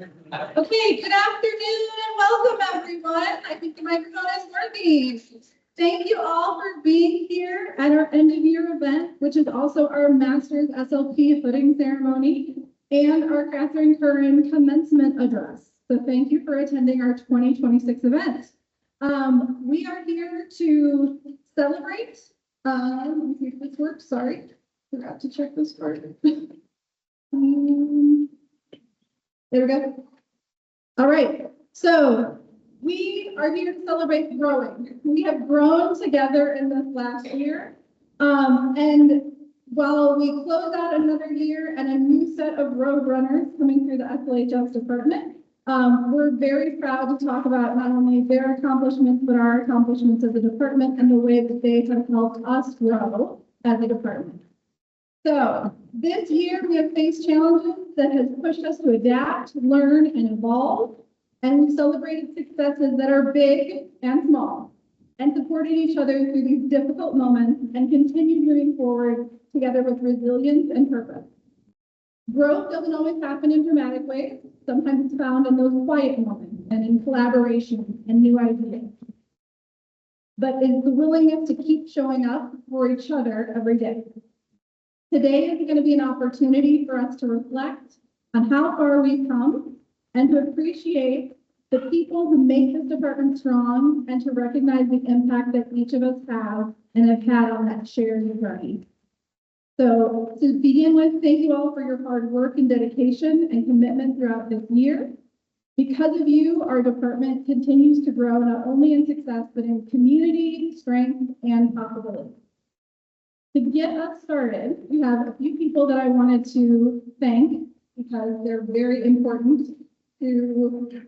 Okay, good afternoon and welcome everyone. I think the microphone is working. Thank you all for being here at our end of year event, which is also our Master's SLP footing ceremony and our Catherine Curran Commencement Address. So thank you for attending our 2026 event. We are here to celebrate. Let me see if this works. Sorry, forgot to check this part. There we go. All right, so we are here to celebrate growing. We have grown together in this last year. And while we close out another year and a new set of road runners coming through the SLHS department, we're very proud to talk about not only their accomplishments, but our accomplishments as a department and the way that they have helped us grow as a department. So this year we have faced challenges that has pushed us to adapt, learn, and evolve. And we've celebrated successes that are big and small and supported each other through these difficult moments and continued moving forward together with resilience and purpose. Growth doesn't always happen in dramatic ways. Sometimes it's found in those quiet moments and in collaboration and new ideas. But it's the willingness to keep showing up for each other every day. Today is going to be an opportunity for us to reflect on how far we've come and to appreciate the people who make this department strong and to recognize the impact that each of us have and have had on that shared journey. So to begin with, thank you all for your hard work and dedication and commitment throughout this year. Because of you, our department continues to grow not only in success, but in community, strength, and possibility. To get us started, we have a few people that I wanted to thank because they're very important to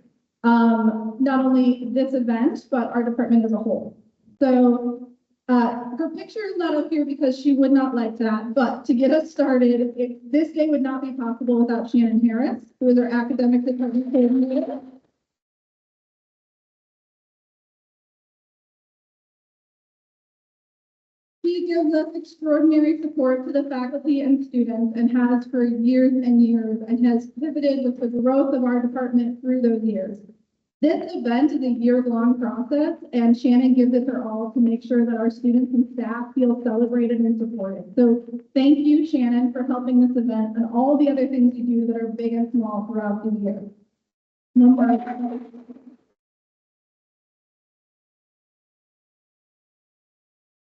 not only this event, but our department as a whole. So her picture is not up here because she would not like that, but to get us started, this day would not be possible without Shannon Harris, who is our academic department coordinator. She gives us extraordinary support to the faculty and students and has for years and years and has pivoted with the growth of our department through those years. This event is a year-long process and Shannon gives it her all to make sure that our students and staff feel celebrated and supported. So thank you, Shannon, for helping this event and all the other things you do that are big and small throughout the year.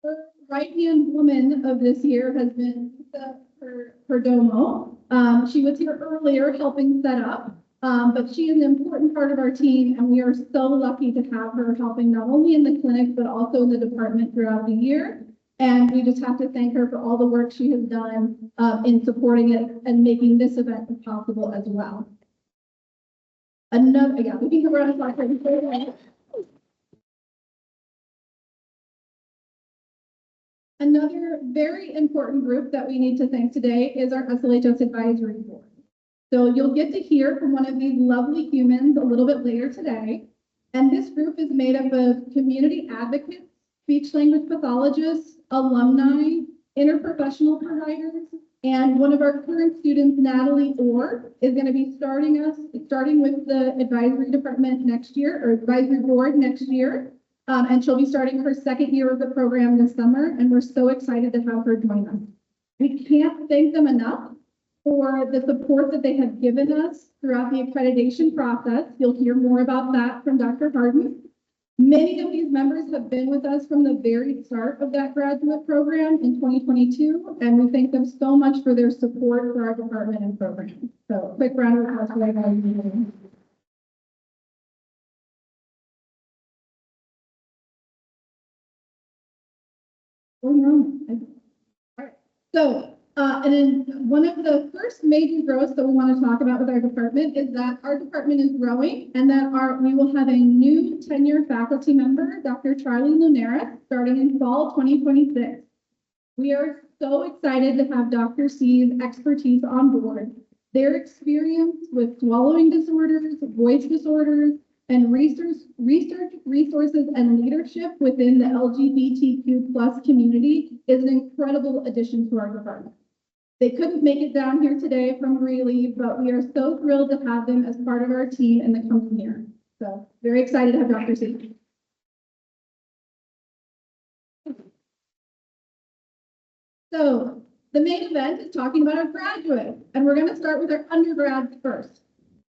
The right-hand woman of this year has been Perdomo. She was here earlier helping set up, but she is an important part of our team, and we are so lucky to have her helping not only in the clinic, but also in the department throughout the year. And we just have to thank her for all the work she has done in supporting it and making this event possible as well. Another, yeah, we can go around and talk right. Another very important group that we need to thank today is our SLHS Advisory Board. So you'll get to hear from one of these lovely humans a little bit later today. And this group is made up of community advocates, speech language pathologists, alumni, interprofessional providers, and one of our current students, Natalie Orr, is going to be starting with the advisory department next year, or advisory board next year. And she'll be starting her second year of the program this summer, and we're so excited to have her join us. We can't thank them enough for the support that they have given us throughout the accreditation process. You'll hear more about that from Dr. Harden. Many of these members have been with us from the very start of that graduate program in 2022, and we thank them so much for their support for our department and program. So quick round of applause for that guys. So, and then one of the first major growths that we want to talk about with our department is that our department is growing and that we will have a new tenured faculty member, Dr. Charlie Lunaris, starting in fall 2026. We are so excited to have Dr. C's expertise on board. Their experience with swallowing disorders, voice disorders, and research resources and leadership within the LGBTQ+ community is an incredible addition to our department. They couldn't make it down here today from Greeley, but we are so thrilled to have them as part of our team in the coming year. So very excited to have Dr. C. So the main event is talking about our graduates, and we're going to start with our undergrads first.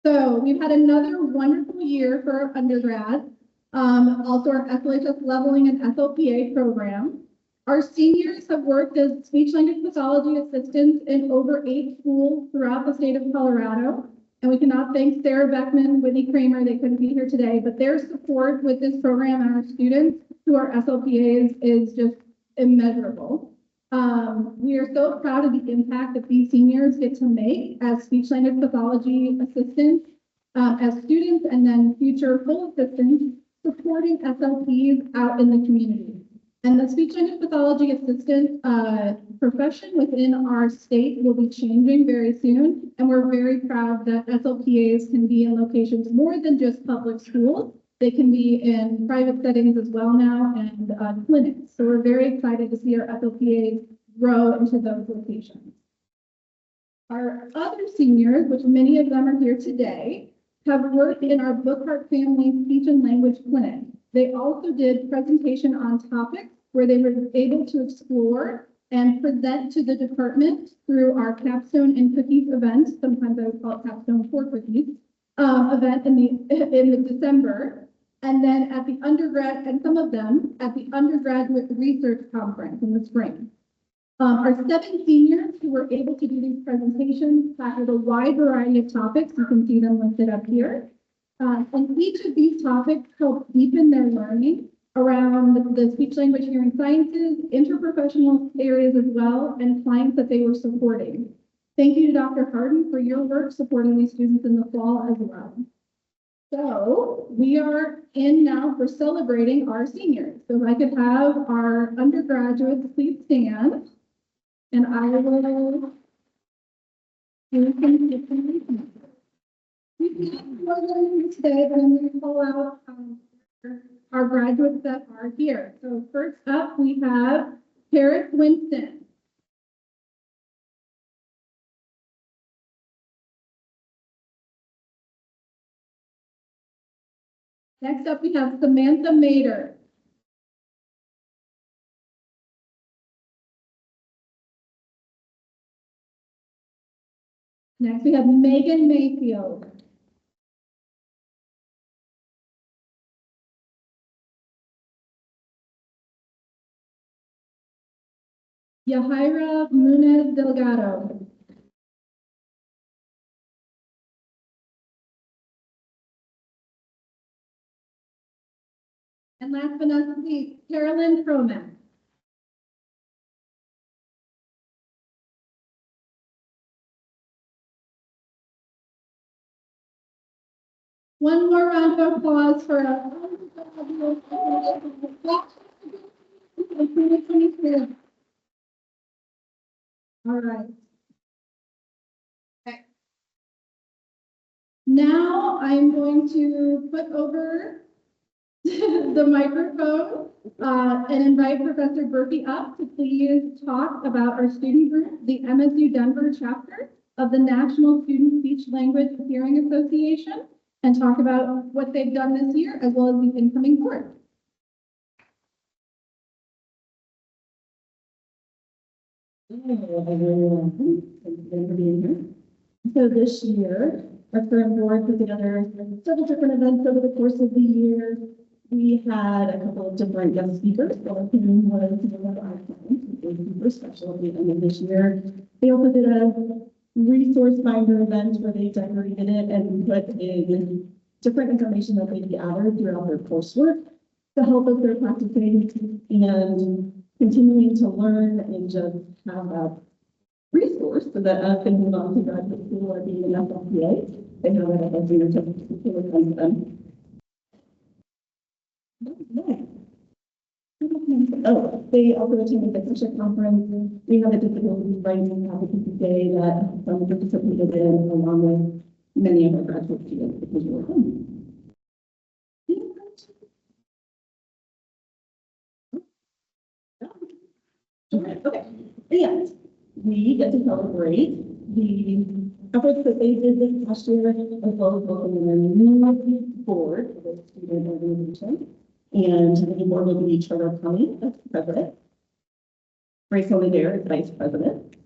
So we've had another wonderful year for our undergrads, also our SLHS leveling and SLPA program. Our seniors have worked as speech language pathology assistants in over 8 schools throughout the state of Colorado. And we cannot thank Sarah Beckman, Whitney Kramer, they couldn't be here today, but their support with this program and our students who are SLPAs is just immeasurable. We are so proud of the impact that these seniors get to make as speech language pathology assistants, as students, and then future full assistants supporting SLPs out in the community. And the speech language pathology assistant profession within our state will be changing very soon. And we're very proud that SLPAs can be in locations more than just public schools. They can be in private settings as well now and clinics. So we're very excited to see our SLPAs grow into those locations. Our other seniors, which many of them are here today, have worked in our Bookhart Family Speech and Language Clinic. They also did presentation on topics where they were able to explore and present to the department through our Capstone and Cookies event. Sometimes I would call it Capstone for Cookies event in the December. And then at the undergrad, and some of them at the undergraduate research conference in the spring. Our 7 seniors who were able to do these presentations tackled a wide variety of topics. You can see them listed up here. And each of these topics helped deepen their learning around the speech language hearing sciences, interprofessional areas as well, and clients that they were supporting. Thank you to Dr. Harden for your work supporting these students in the fall as well. So we are in now for celebrating our seniors. So if I could have our undergraduates please stand, and I will do some information. We have more learning today, but I'm going to call out our graduates that are here. So first up, we have Paris Winston. Next up, we have Samantha Mader. Next, we have Megan Mayfield. Yahaira Munez Delgado. And last but not least, Carolyn Croman. One more round of applause for our 2023. All right. Okay. Now I'm going to put over the microphone and invite Professor Burkey up to please talk about our student group, the MSU Denver chapter of the National Student Speech Language Hearing Association, and talk about what they've done this year as well as the incoming board. Hello, everyone. Thank you for being here. So this year, our current board put together several different events over the course of the year. We had a couple of different guest speakers. One of whom was one of our clients, which was super special at the end of this year. They also did a resource finder event where they decorated it and put in different information that they gathered throughout their coursework to help with their practicing and continuing to learn and just have that resource so that as they move on to graduate school or being an SLPA, they have that at their fingertips to come to them. Oh, they also attended the Leadership Conference. We have a disability rights advocacy day that some participated in along with many of our graduate students because we were home. Okay. And we get to celebrate the efforts that they did this past year, as well as welcoming their new board for the student organization. And the new board will be Trevor County as president. Grace Oliver as vice president.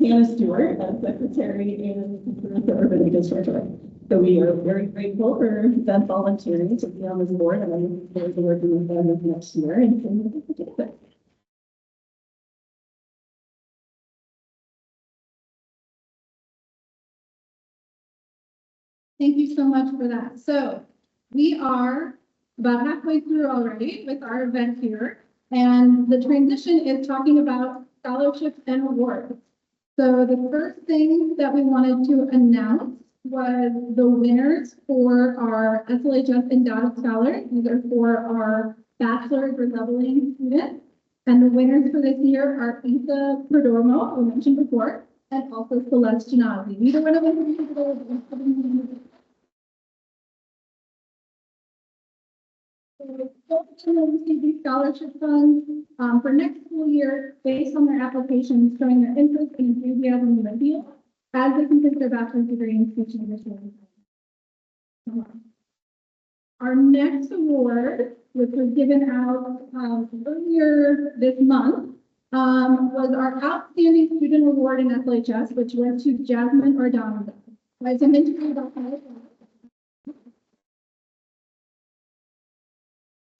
Hannah Stewart as secretary and the urban administrator. So we are very grateful for them volunteering to be on this board, and I'm looking forward to working with them this next year and seeing what we can do with it. Thank you so much for that. So we are about halfway through already with our event here, and the transition is talking about scholarships and awards. So the first thing that we wanted to announce was the winners for our SLHS Endowed Scholars. These are for our bachelor's or leveling students. And the winners for this year are Isa Perdomo, who we mentioned before, and also Celeste Genazzi. Neither one of them will be able to receive these scholarship funds for next school year based on their applications showing their interest and enthusiasm in the field as they complete their bachelor's degree in speech and English learning. Our next award, which was given out earlier this month, was our Outstanding Student Award in SLHS, which went to Jasmine Ordonez. As I mentioned about her,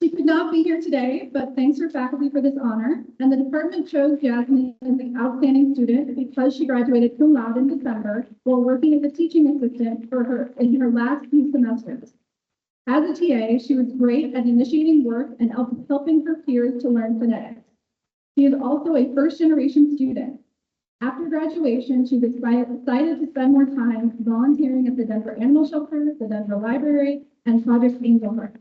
she could not be here today, but thanks her faculty for this honor. And the department chose Jasmine as the outstanding student because she graduated cum laude in December while working as a teaching assistant for her in her last few semesters. As a TA, she was great at initiating work and helping her peers to learn phonetics. She is also a first-generation student. After graduation, she's excited to spend more time volunteering at the Denver Animal Shelter, the Denver Library, and Project Angel Heart.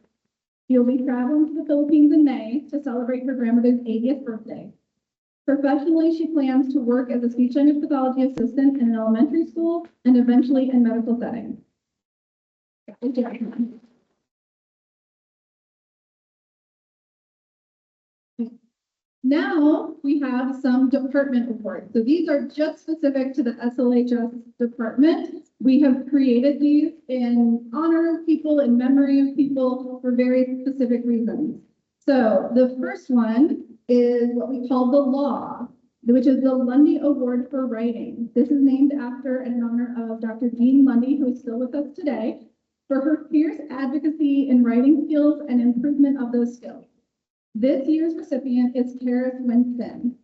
She'll be traveling to the Philippines in May to celebrate her grandmother's 80th birthday. Professionally, she plans to work as a speech language pathology assistant in an elementary school and eventually in medical settings. Now we have some department awards. So these are just specific to the SLHS department. We have created these in honor of people, in memory of people for very specific reasons. So the first one is what we call the Law, which is the Lundy Award for Writing. This is named after and in honor of Dr. Jean Lundy, who is still with us today, for her fierce advocacy in writing skills and improvement of those skills. This year's recipient is Karis Winston.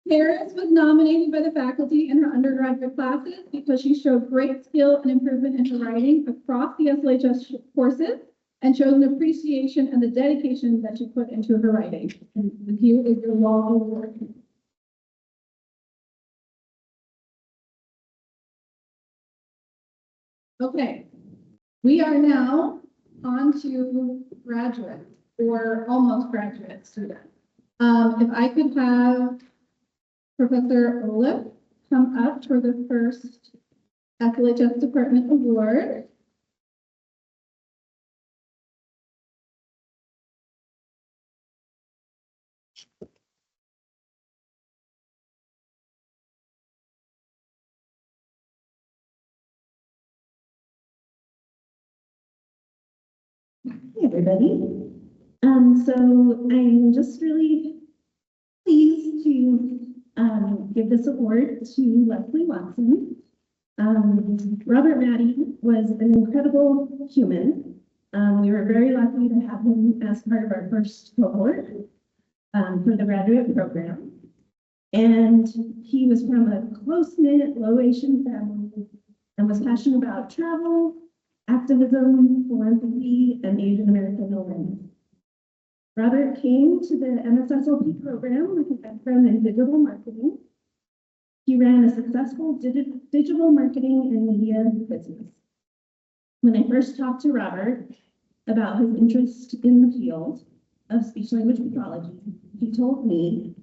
Karis was nominated by the faculty in her undergraduate classes because she showed great skill and improvement in her writing across the SLHS courses and showed an appreciation and the dedication that she put into her writing. And here is your Law Award. Okay, we are now on to graduate or almost graduate students. If I could have Professor Olaf come up for the first SLHS Department Award. Hey, everybody. So I'm just really pleased to give this award to Leslie Watson. Robert Maddie was an incredible human. We were very lucky to have him as part of our first cohort for the graduate program. And he was from a close-knit, low-Asian family and was passionate about travel, activism, philanthropy, and Asian American awareness. Robert came to the MS SLP program with a background in digital marketing. He ran a successful digital marketing and media business. When I first talked to Robert about his interest in the field of speech language pathology, he told me,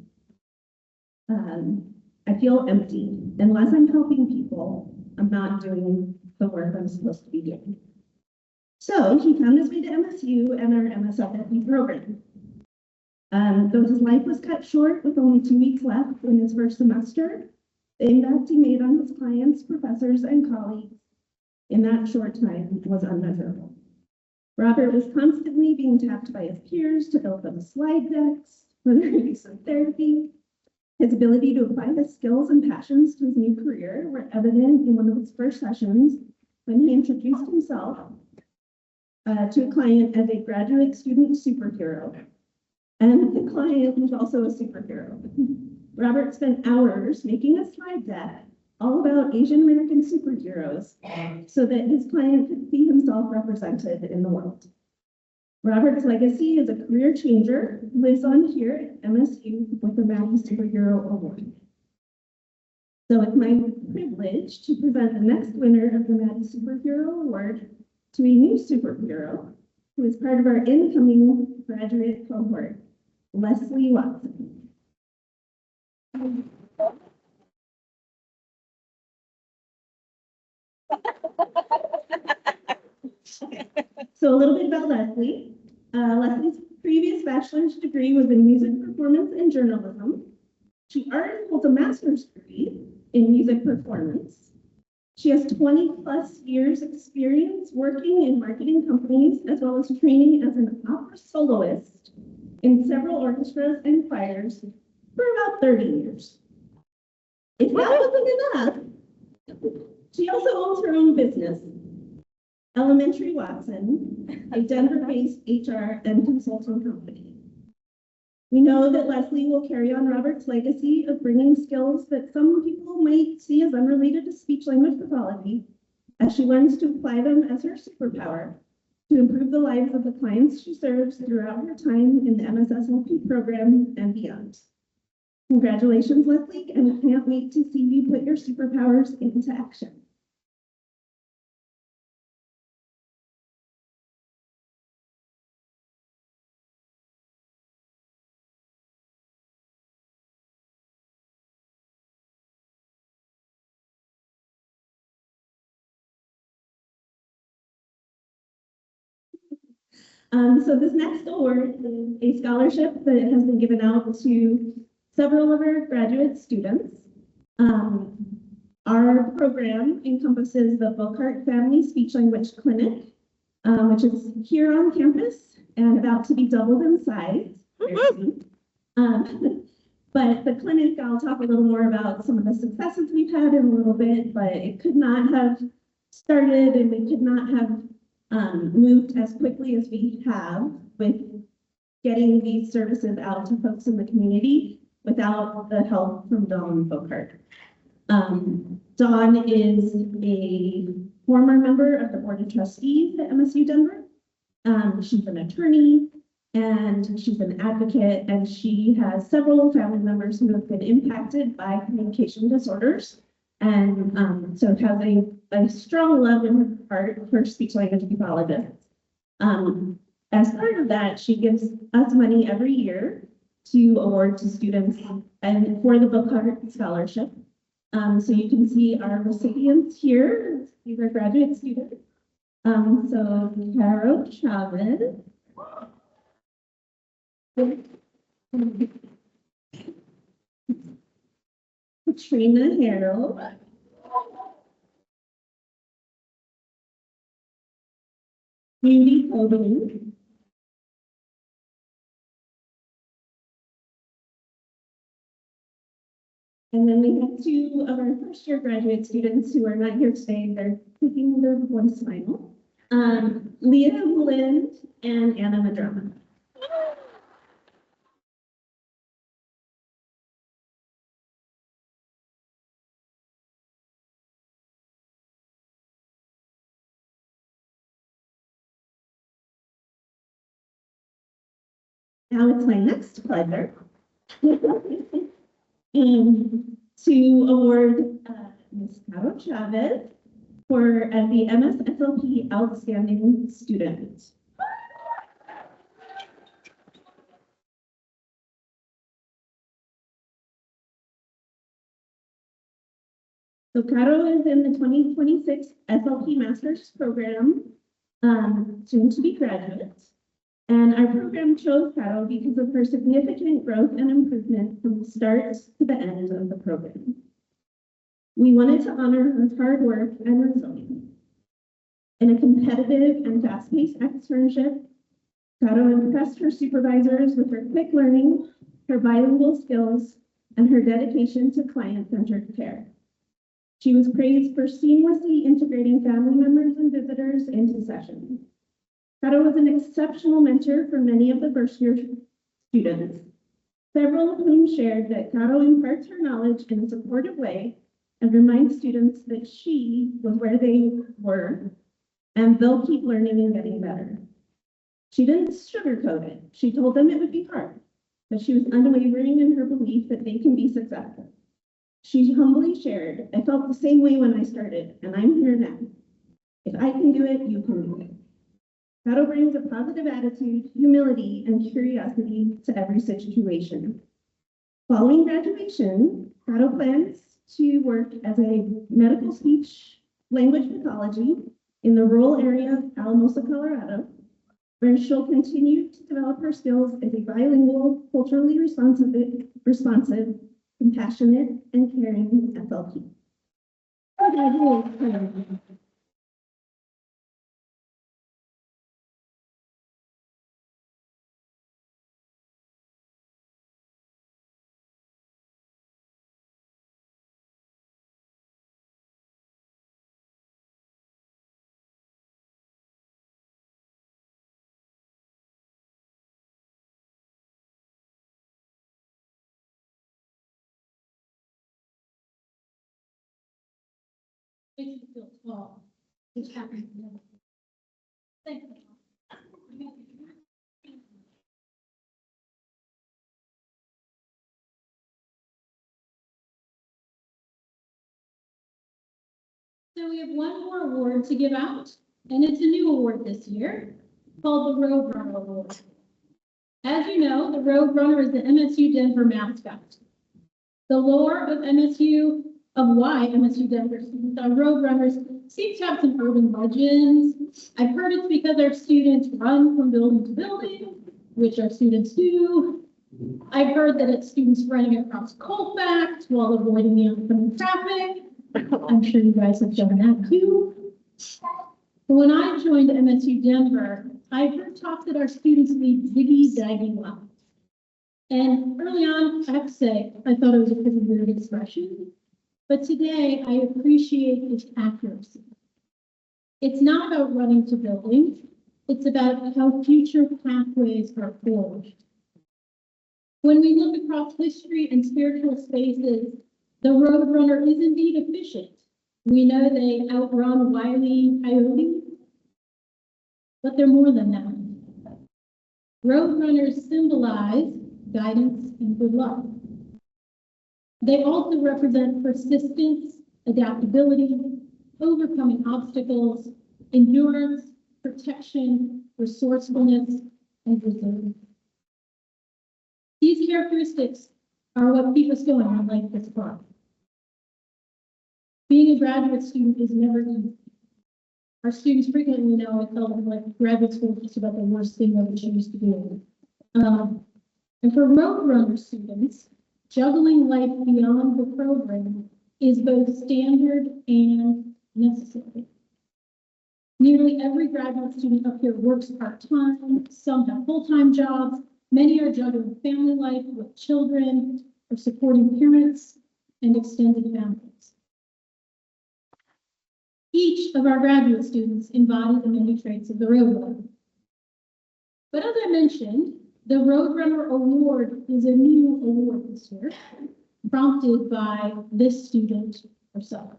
I feel empty. Unless I'm helping people, I'm not doing the work I'm supposed to be doing. So he found his way to MSU and our MS SLP program. Though his life was cut short with only 2 weeks left in his first semester, the impact he made on his clients, professors, and colleagues in that short time was unmeasurable. Robert was constantly being tapped by his peers to build them slide decks for their use of therapy. His ability to apply his skills and passions to his new career were evident in one of his first sessions when he introduced himself to a client as a graduate student superhero. And the client was also a superhero. Robert spent hours making a slide deck all about Asian American superheroes so that his client could see himself represented in the world. Robert's legacy as a career changer lives on here at MSU with the Maddie Superhero Award. So it's my privilege to present the next winner of the Maddie Superhero Award to a new superhero who is part of our incoming graduate cohort, Leslie Watson. So a little bit about Leslie. Leslie's previous bachelor's degree was in music performance and journalism. She already holds a master's degree in music performance. She has 20+ years experience working in marketing companies, as well as training as an opera soloist in several orchestras and choirs for about 30 years. If that wasn't enough, she also owns her own business, Elementary Watson, a Denver-based HR and consulting company. We know that Leslie will carry on Robert's legacy of bringing skills that some people might see as unrelated to speech-language pathology, as she learns to apply them as her superpower to improve the lives of the clients she serves throughout her time in the MS SLP program and beyond. Congratulations, Leslie, and we can't wait to see you put your superpowers into action. So this next award is a scholarship that has been given out to several of our graduate students. Our program encompasses the Bocart Family Speech Language Clinic, which is here on campus and about to be doubled in size very soon. But the clinic, I'll talk a little more about some of the successes we've had in a little bit, but it could not have started and we could not have moved as quickly as we have with getting these services out to folks in the community without the help from Dawn Bocart. Dawn is a former member of the Board of Trustees at MSU Denver. She's an attorney and she's an advocate, and she has several family members who have been impacted by communication disorders. And so has a strong love in her heart for speech language pathologists. As part of that, she gives us money every year to award to students and for the Bocart Scholarship. So you can see our recipients here. These are graduate students. So Caro Chavez. Katrina Harold. Beauty Cobain. And then we have 2 of our first-year graduate students who are not here today. They're taking their voice final. Leah Lind and Anna Madrama. Now it's my next pleasure to award Ms. Caro Chavez for the MS SLP Outstanding Student. So Caro is in the 2026 SLP Master's Program soon to be graduate. And our program chose Cato because of her significant growth and improvement from the start to the end of the program. We wanted to honor her hard work and resilience. In a competitive and fast-paced externship, Cato impressed her supervisors with her quick learning, her bilingual skills, and her dedication to client-centered care. She was praised for seamlessly integrating family members and visitors into sessions. Cato was an exceptional mentor for many of the first-year students, several of whom shared that Cato imparts her knowledge in a supportive way and reminds students that she was where they were, and they'll keep learning and getting better. She didn't sugarcoat it. She told them it would be hard, but she was unwavering in her belief that they can be successful. She humbly shared, "I felt the same way when I started, and I'm here now. If I can do it, you can do it." Cato brings a positive attitude, humility, and curiosity to every situation. Following graduation, Cato plans to work as a medical speech language pathology in the rural area of Alamosa, Colorado, where she'll continue to develop her skills as a bilingual, culturally responsive, compassionate, and caring SLP. Makes you feel small. It's happening. Thank you. So we have one more award to give out, and it's a new award this year called the Roadrunner Award. As you know, the Roadrunner is the MSU Denver mascot. The lore of MSU, of why MSU Denver students are Roadrunners, seems to have some urban legends. I've heard it's because our students run from building to building, which our students do. I've heard that it's students running across Colfax while avoiding the oncoming traffic. I'm sure you guys have done that too. But when I joined MSU Denver, I heard talk that our students lead ziggy zagging well. And early on, I have to say, I thought it was a pretty weird expression. But today, I appreciate its accuracy. It's not about running to buildings. It's about how future pathways are forged. When we look across history and spiritual spaces, the Roadrunner is indeed efficient. We know they outrun Wile E. Coyote, but they're more than that. Roadrunners symbolize guidance and good luck. They also represent persistence, adaptability, overcoming obstacles, endurance, protection, resourcefulness, and resilience. These characteristics are what keep us going on life this far. Being a graduate student is never easy. Our students frequently know I tell them like graduate school is just about the worst thing they would choose to do. And for Roadrunner students, juggling life beyond the program is both standard and necessary. Nearly every graduate student up here works part-time, some have full-time jobs, many are juggling family life with children or supporting parents and extended families. Each of our graduate students embody the many traits of the Roadrunner. But as I mentioned, the Roadrunner Award is a new award this year, prompted by this student herself.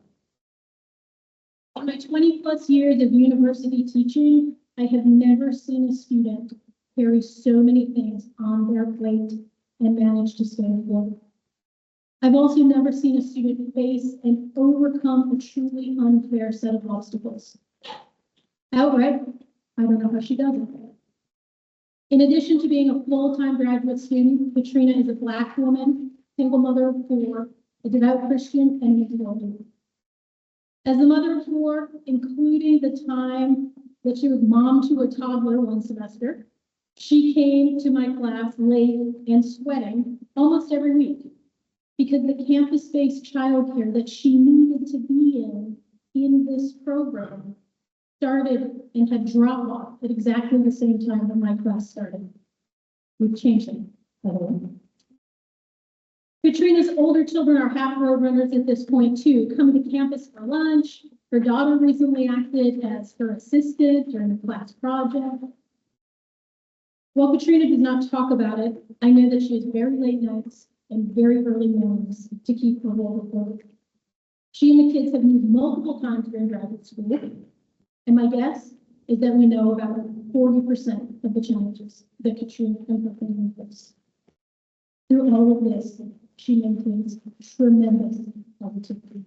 In my 20+ years of university teaching, I have never seen a student carry so many things on their plate and manage to stay afloat. I've also never seen a student face and overcome a truly unfair set of obstacles. Outright, I don't know how she does it. In addition to being a full-time graduate student, Katrina is a Black woman, single mother of 4, a devout Christian, and a theologian. As the mother of 4, including the time that she was mom to a toddler one semester. She came to my class late and sweating almost every week because the campus-based childcare that she needed to be in this program started and had dropped off at exactly the same time that my class started. We've changed it, by the way. Katrina's older children are half road runners at this point too, coming to campus for lunch. Her daughter recently acted as her assistant during the class project. While Katrina does not talk about it, I know that she has very late nights and very early mornings to keep her role afloat. She and the kids have moved multiple times during graduate school, and my guess is that we know about 40% of the challenges that Katrina and her family face. Through all of this, she maintains tremendous positivity.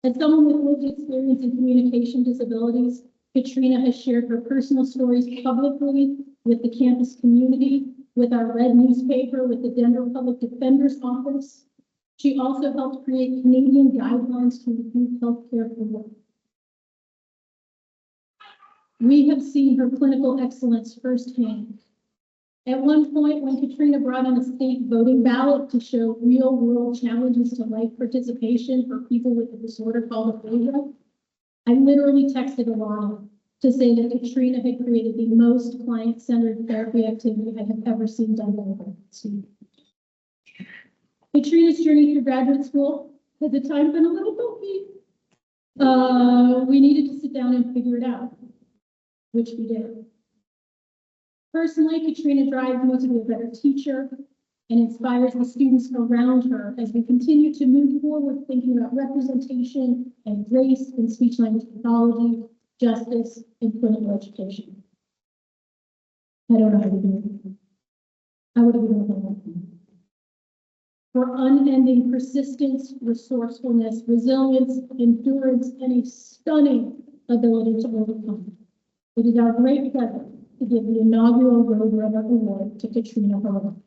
As someone with lived experience in communication disabilities, Katrina has shared her personal stories publicly with the campus community, with our Red newspaper, with the Denver Public Defender's Office. She also helped create Canadian guidelines to improve healthcare for women. We have seen her clinical excellence firsthand. At one point, when Katrina brought in a state voting ballot to show real-world challenges to life participation for people with a disorder called aphasia, I literally texted Alana to say that Katrina had created the most client-centered therapy activity I have ever seen done by her. Katrina's journey through graduate school has at times been a little bumpy. We needed to sit down and figure it out, which we did. Personally, Katrina drives me to be a better teacher and inspires the students around her as we continue to move forward thinking about representation and race in speech-language pathology, justice, and clinical education. I don't know how to do it. I would have given up on that. For unending persistence, resourcefulness, resilience, endurance, and a stunning ability to overcome. It is our great pleasure to give the inaugural Roadrunner Award to Katrina Curran.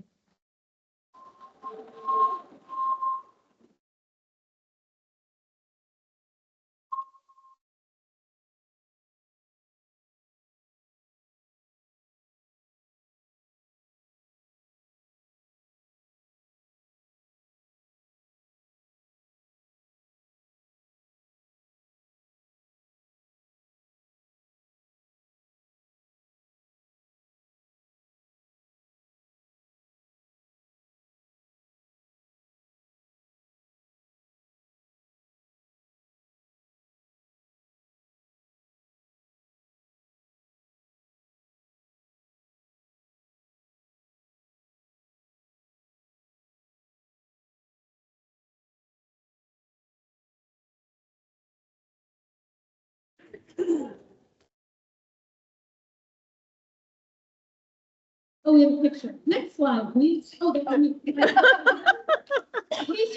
Oh, we have a picture. Next slide, please. Oh, in case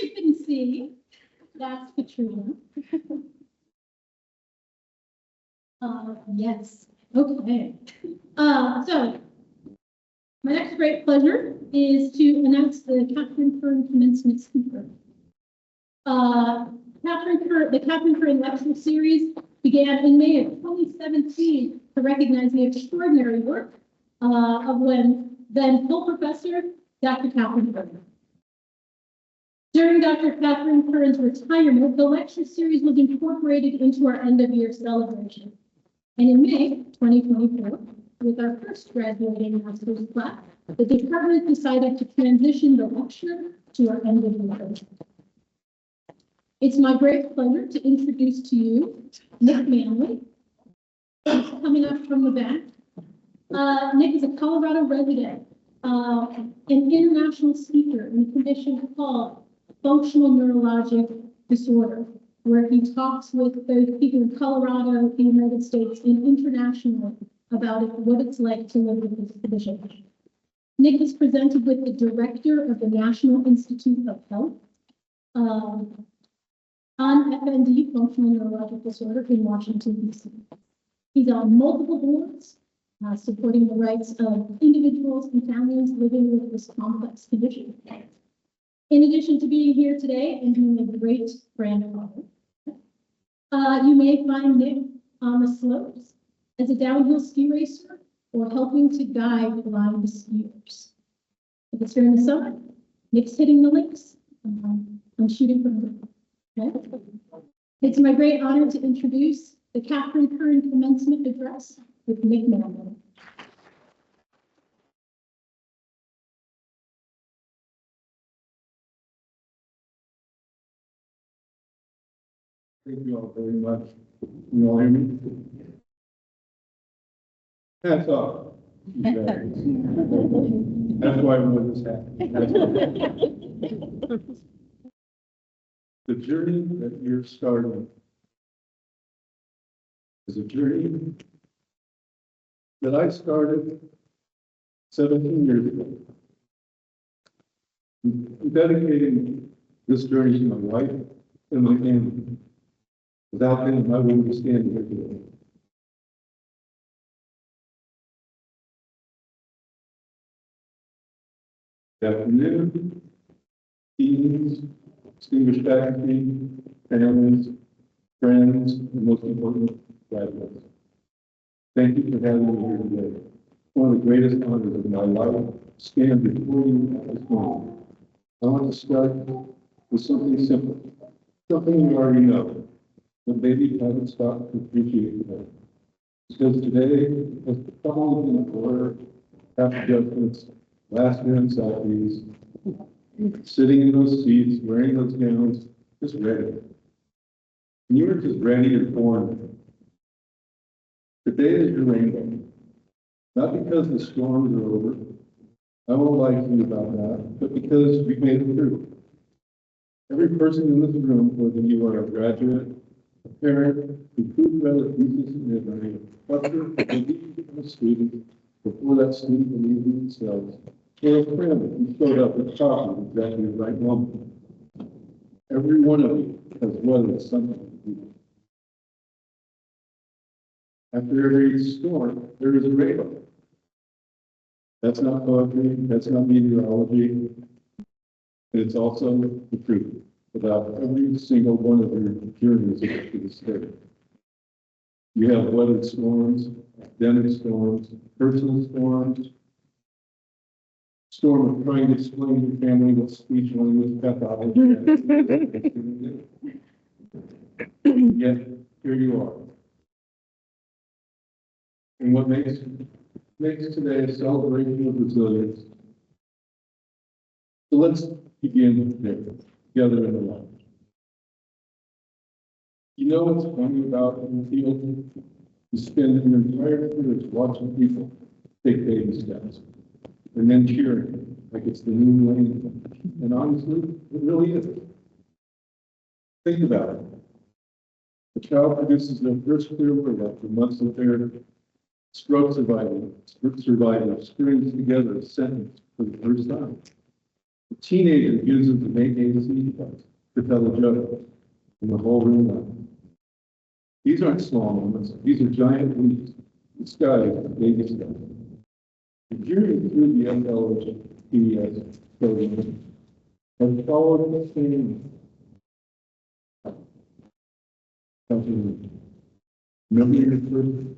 you couldn't see, that's Katrina. Yes. Okay. So my next great pleasure is to announce the Catherine Curran Commencement Speaker. The Catherine Curran Lecture Series began in May of 2017 to recognize the extraordinary work of then full professor, Dr. Catherine Curran. During Dr. Catherine Curran's retirement, the lecture series was incorporated into our end-of-year celebration. And in May 2024, with our first graduating master's class, the department decided to transition the lecture to our end-of-year project. It's my great pleasure to introduce to you Nick Manley. He's coming up from the back. Nick is a Colorado resident, an international speaker in a condition called functional neurologic disorder, where he talks with both people in Colorado, the United States, and internationally about what it's like to live with this condition. Nick is presented with the director of the National Institute of Health on FND, functional neurologic disorder, in Washington, D.C. He's on multiple boards, supporting the rights of individuals and families living with this complex condition. In addition to being here today and being a great grandfather, you may find Nick on the slopes, as a downhill ski racer, or helping to guide blind skiers. If it's during the summer, Nick's hitting the links. I'm shooting from the, okay? It's my great honor to introduce the Catherine Curran Commencement Address with Nick Manley. Thank you all very much. You all hear me? Hats off. That's why I wore this hat. The journey that you're starting is a journey that I started 17 years ago. I'm dedicating this journey to my wife and my family. Without them, I wouldn't be standing here today. Good afternoon, teens, distinguished faculty, families, friends, and most importantly, graduates. Thank you for having me here today. One of the greatest honors of my life stand before you at this moment. I want to start with something simple, something you already know, but maybe you haven't stopped to appreciate today. Because today has probably been a blur, after judgments, last minute selfies, sitting in those seats, wearing those gowns, just ready. And you were just ready and formed. Today is your rainbow. Not because the storms are over. I won't lie to you about that, but because we made it through. Every person in this room, whether you are a graduate, a parent, who proved rather thesis in midnight, a professor, a student, before that student believed in themselves, or a friend who showed up at coffee at exactly the right moment. Every one of you has weathered something to do. After every storm, there is a rainbow. That's not poetry, that's not meteorology, and it's also the truth about every single one of your journeys to the state. You have weathered storms, academic storms, personal storms, storm of trying to explain to your family what speech language pathology is. Yet, here you are. And what makes today a celebration of resilience. So let's begin there, together in the light. You know what's funny about in the field? You spend your entire career watching people take baby steps and then cheering like it's the new lane. And honestly, it really is. Think about it. The child produces their first clear word after months of therapy. Stroke survivor strings together a sentence for the first time. A teenager uses the make ABC to tell a joke, and the whole room laughs. These aren't small moments, these are giant leaps. The sky is the baby step. The journey through the SLHS program has followed the same. Remember your first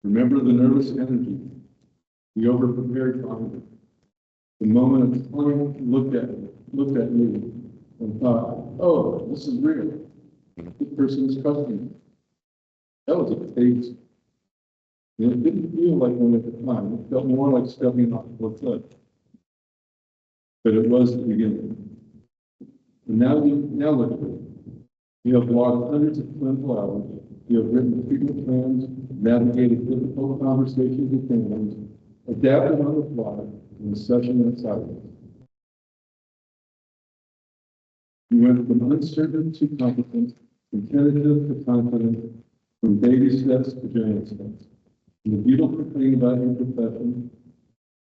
remember the nervous energy, the overprepared confidence, the moment a client looked at you and thought, oh, this is real. This person is trusting me. That was a phase. And it didn't feel like one at the time. It felt more like stepping off a cliff. But it was the beginning. And now look at it. You have logged hundreds of clinical hours. You have written treatment plans, navigated difficult conversations with families, adapted on the fly, in session and silence. You went from uncertain to competent, from tentative to confident, from baby steps to giant steps. And the beautiful thing about your profession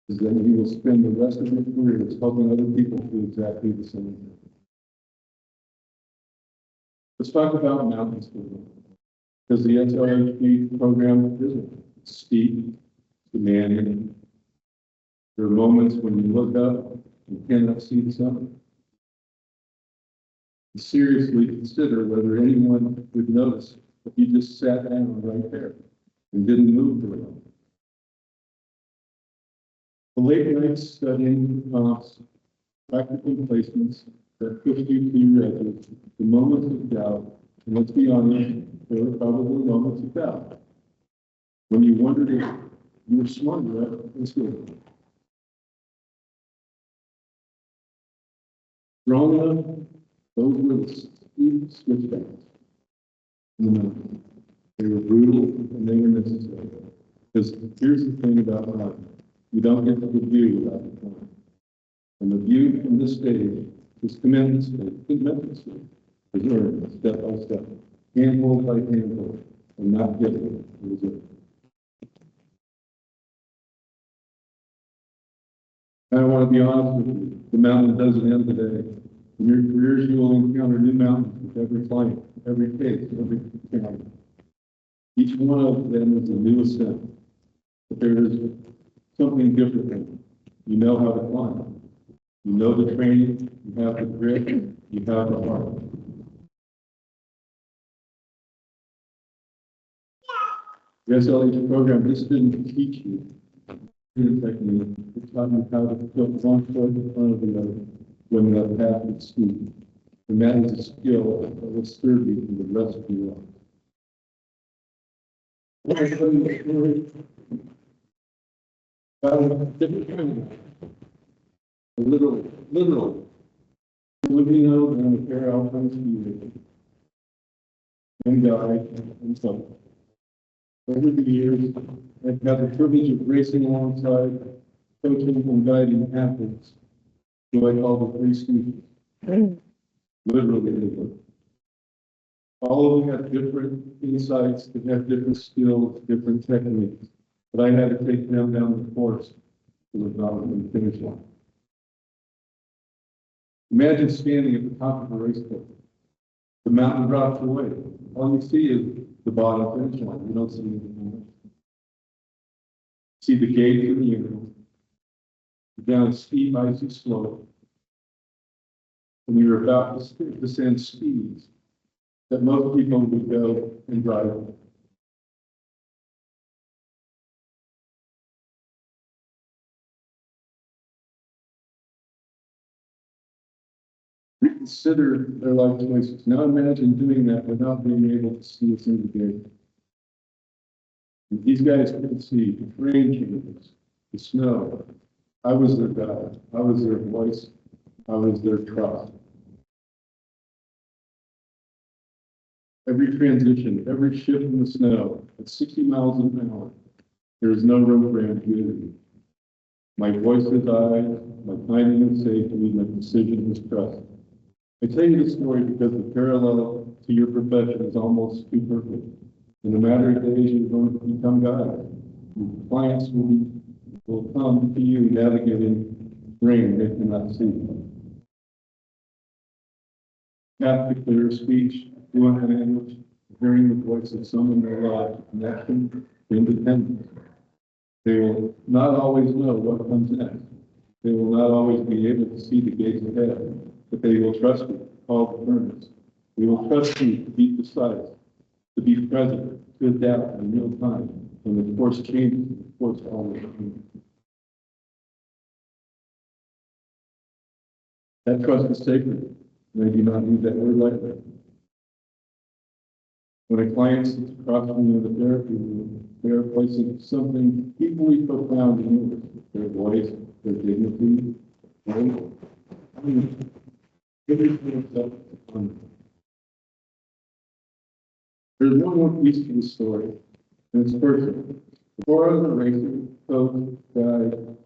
is that you will spend the rest of your career helping other people do exactly the same thing. Let's talk about mountain school. Because the SLHP program isn't steep, demanding. There are moments when you look up and cannot see the sun. seriously consider whether anyone would notice if you just sat down right there and didn't move very well. The late night studying prompts, practical placements that push you to your edges, the moments of doubt, and let's be honest, there were probably moments of doubt when you wondered if you were smart enough in school. Growing up, those were the steep switchbacks. They were brutal and they were necessary. Because here's the thing about life. You don't get the view without the point. And the view from this stage is commitment stage, is learned step by step, handhold by handhold, and not getting it. I want to be honest with you, the mountain doesn't end today. In your careers, you will encounter new mountains with every client, every case, every county. Each one of them is a new ascent, but there is something different. You know how to climb. You know the training, you have the grit, you have the heart. The SLHS program just didn't teach you technique, it taught you how to put one foot in front of the other when the path is steep. And that is a skill that will serve you for the rest of your life. Literal. Filipino and a pair of ski and died and so. Over the years, I've had the privilege of racing alongside, coaching and guiding athletes, who I call the three students. Literally. All of them have different insights, they have different skills, different techniques, but I had to take them down the course to the bottom finish line. Imagine standing at the top of a race course. The mountain drops away. All you see is the bottom finish line. You don't see anything else. See the gate in the air, down a steep, icy slope, and you're about to descend speeds that most people would go and drive. Reconsider their life choices. Now imagine doing that without being able to see a single gate. These guys couldn't see the terrain changes, the snow. I was their guide. I was their voice. I was their trust. Every transition, every shift in the snow at 60 miles an hour, there is no room for ambiguity. My voice is I, my timing is safety, my decision is trust. I tell you this story because the parallel to your profession is almost too perfect. In a matter of days, you're going to become guides. Your clients will come to you navigating terrain they cannot see. After clear speech, fluent language, hearing the voice of someone they love, connection, independence. They will not always know what comes next. They will not always be able to see the gates ahead, but they will trust you to call the turns. They will trust you to be precise, to be present, to adapt in real time. When the course changes, the course always changes. That trust is sacred, and I do not use that word lightly. When a client sits across from you in the therapy room, they are placing something equally profound in you, their voice, their dignity, There's one more piece to the story, and it's personal. Before I was a racer, coach, guide,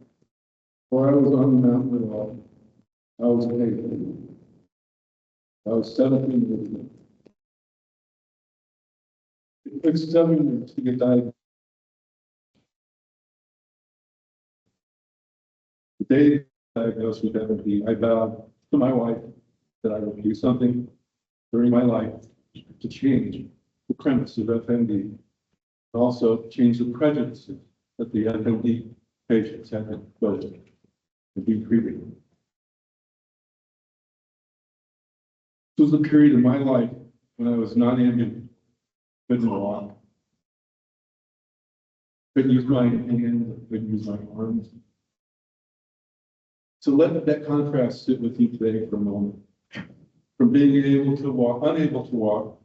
before I was on the mountain at all, I was paid. I was 17 years old. It took 7 years to get diagnosed. The day diagnosed with MD, I vowed to my wife that I would do something during my life to change the premise of FMD, also change the prejudices that the FMD patients had to go through and be treated. was a period of my life when I was non-ambient, couldn't walk. Couldn't use my hands, couldn't use my arms. So let that contrast sit with you today for a moment. From being able to walk, unable to walk,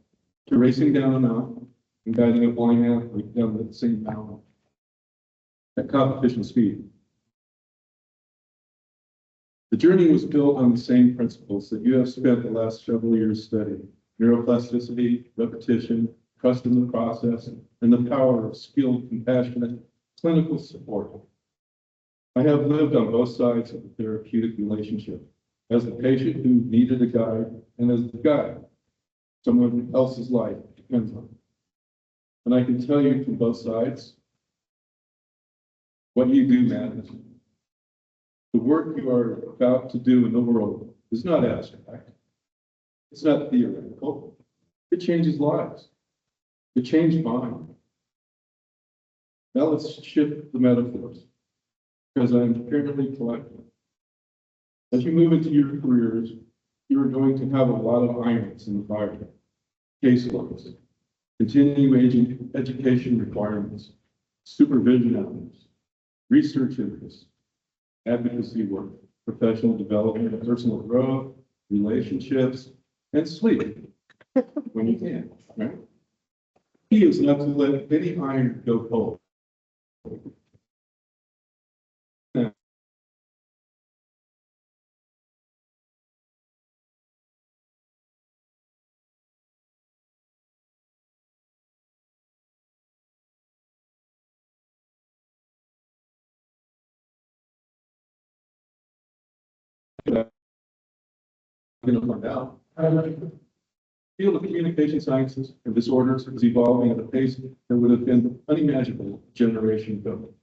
to racing down a mountain and guiding a blind athlete down the same mountain at competition speed. The journey was built on the same principles that you have spent the last several years studying: neuroplasticity, repetition, trust in the process, and the power of skilled, compassionate clinical support. I have lived on both sides of the therapeutic relationship, as the patient who needed a guide and as the guide someone else's life depends on. And I can tell you from both sides, what you do matters. The work you are about to do in the world is not abstract. It's not theoretical. It changes lives. It changed mine. Now let's shift the metaphors, because I'm apparently collecting. As you move into your careers, you are going to have a lot of irons in the fire. Caseloads, continuing education requirements, supervision hours, research interests, advocacy work, professional development, personal growth, relationships, and sleep when you can, right? Key is not to let any iron go cold. I'm going to find out. The field of communication sciences and disorders is evolving at a pace that would have been unimaginable a generation ago.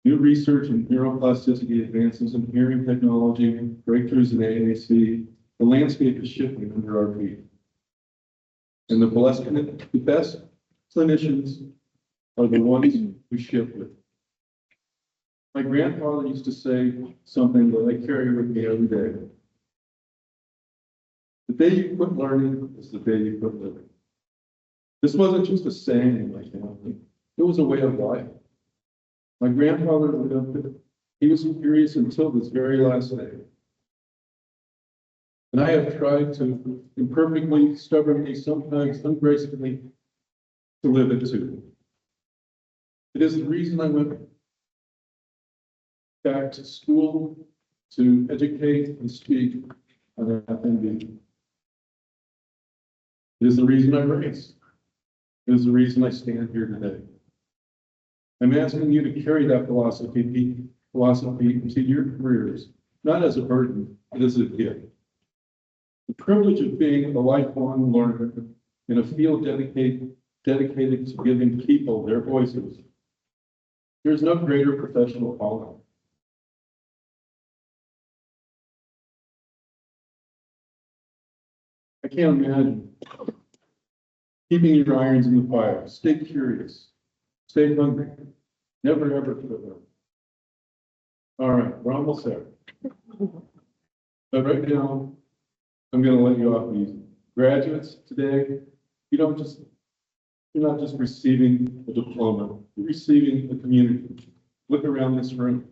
New research in neuroplasticity, advances in hearing technology, breakthroughs in AAC, the landscape is shifting under our feet. And the best clinicians are the ones who shift with. My grandfather used to say something that I carry with me every day. The day you quit learning is the day you quit living. This wasn't just a saying in my family. It was a way of life. My grandfather lived it. He was curious until this very last day. And I have tried to imperfectly, stubbornly, sometimes ungracefully, to live it too. It is the reason I went back to school to educate and speak on FNB. It is the reason I race. It is the reason I stand here today. I'm asking you to carry that philosophy into your careers, not as a burden, but as a gift. The privilege of being a lifelong learner in a field dedicated to giving people their voices. There's no greater professional calling. I can't imagine keeping your irons in the fire. Stay curious. Stay hungry. Never, ever quit learning. All right, we're almost there. But right now, I'm going to let you off easy. Graduates today, you're not just receiving a diploma, you're receiving a community. Look around this room.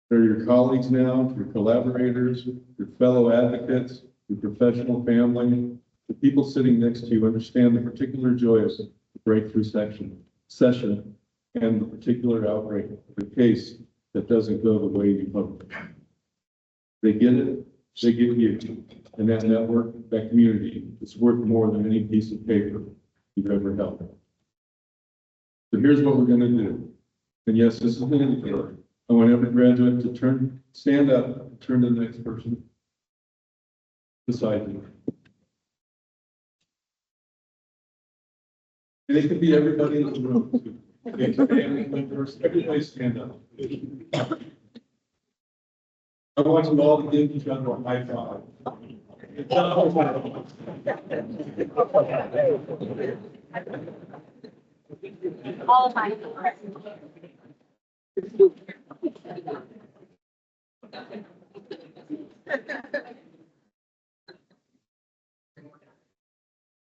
They're your colleagues now, your collaborators, your fellow advocates, your professional family. The people sitting next to you understand the particular joys of the breakthrough session and the particular outbreak, the case that doesn't go the way you hoped. They get it, they get you, and that network, that community, is worth more than any piece of paper you've ever held. So here's what we're going to do. And yes, this is an indicator. I want every graduate to stand up, and turn to the next person beside you. And it could be everybody in the room, too. Okay, family members, everybody stand up. I want you all to give each other a high five. All my.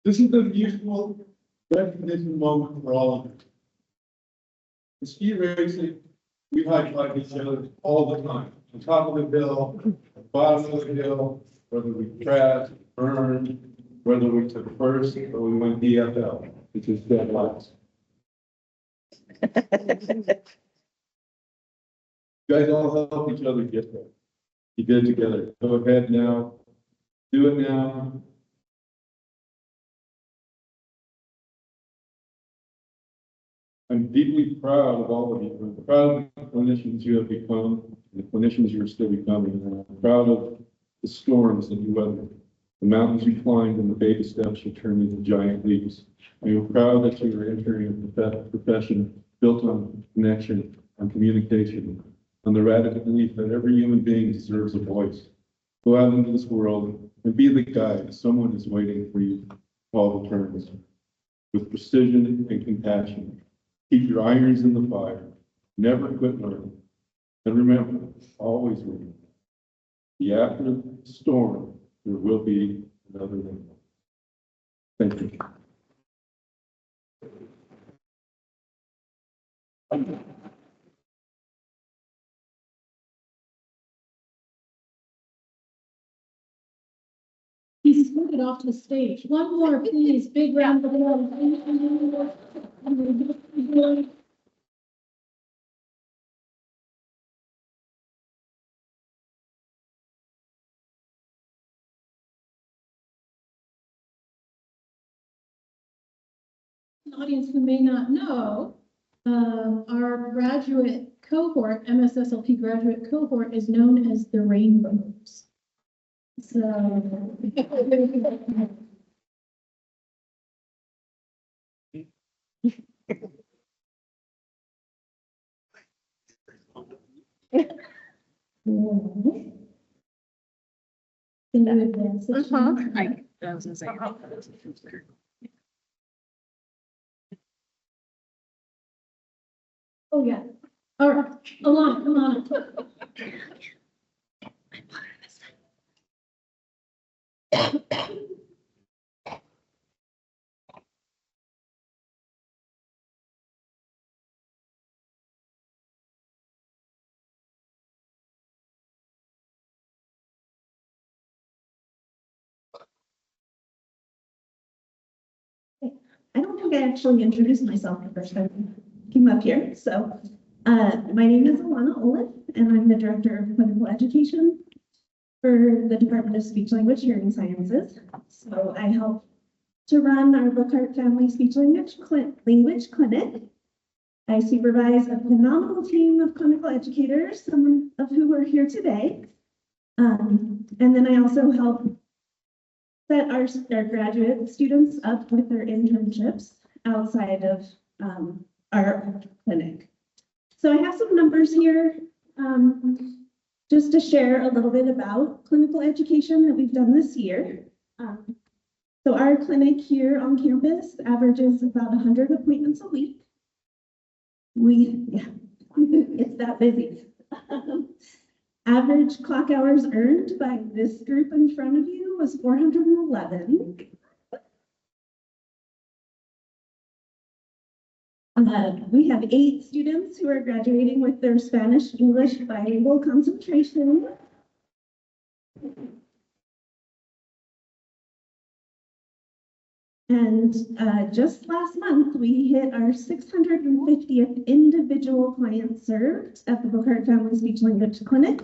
This is the mutual recognition moment for all of us. In ski racing, we high five each other all the time, on top of the hill, at the bottom of the hill, whether we crashed, burned, whether we took first or we went DFL, which is dead last. You guys all help each other get there. You did it together. Go ahead now. Do it now. I'm deeply proud of all of you. I'm proud of the clinicians you have become, the clinicians you're still becoming. And I'm proud of the storms that you weathered, the mountains you climbed, and the baby steps you turned into giant leaps. I'm proud that you are entering a profession built on connection, on communication, on the radical belief that every human being deserves a voice. Go out into this world and be the guide. Someone is waiting for you to call the turns with precision and compassion. Keep your irons in the fire. Never quit learning. And remember, always remember, after the storm, there will be another one. Thank you. He's escorted off to the stage. One more, please. Big round of applause. An audience who may not know, our graduate cohort, MS SLP graduate cohort, is known as the Rainbows. So. Can you advance it? I was gonna say. Oh, yeah. All right, Alana, come on. I don't think I actually introduced myself the first time I came up here. So my name is Alana Olin, and I'm the Director of Clinical Education for the Department of Speech Language Hearing Sciences. So I help to run our Bookhart Family Speech Language Clinic. I supervise a phenomenal team of clinical educators, some of who are here today. And then I also help set our graduate students up with their internships outside of our clinic. So I have some numbers here just to share a little bit about clinical education that we've done this year. So our clinic here on campus averages about 100 appointments a week. It's that busy. Average clock hours earned by this group in front of you was 411. We have 8 students who are graduating with their Spanish-English bilingual concentration. And just last month, we hit our 650th individual client served at the Bookhart Family Speech Language Clinic.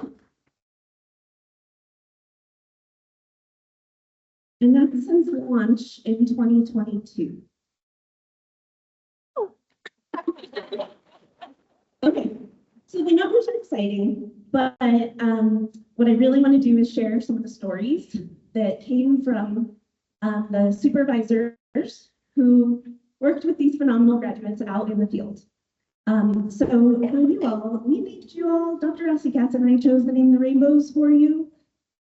And that's since launch in 2022. Okay, so the numbers are exciting, but what I really want to do is share some of the stories that came from the supervisors who worked with these phenomenal graduates out in the field. So for you all, we named you all, Dr. Elsie Katz and I chose the name the Rainbows for you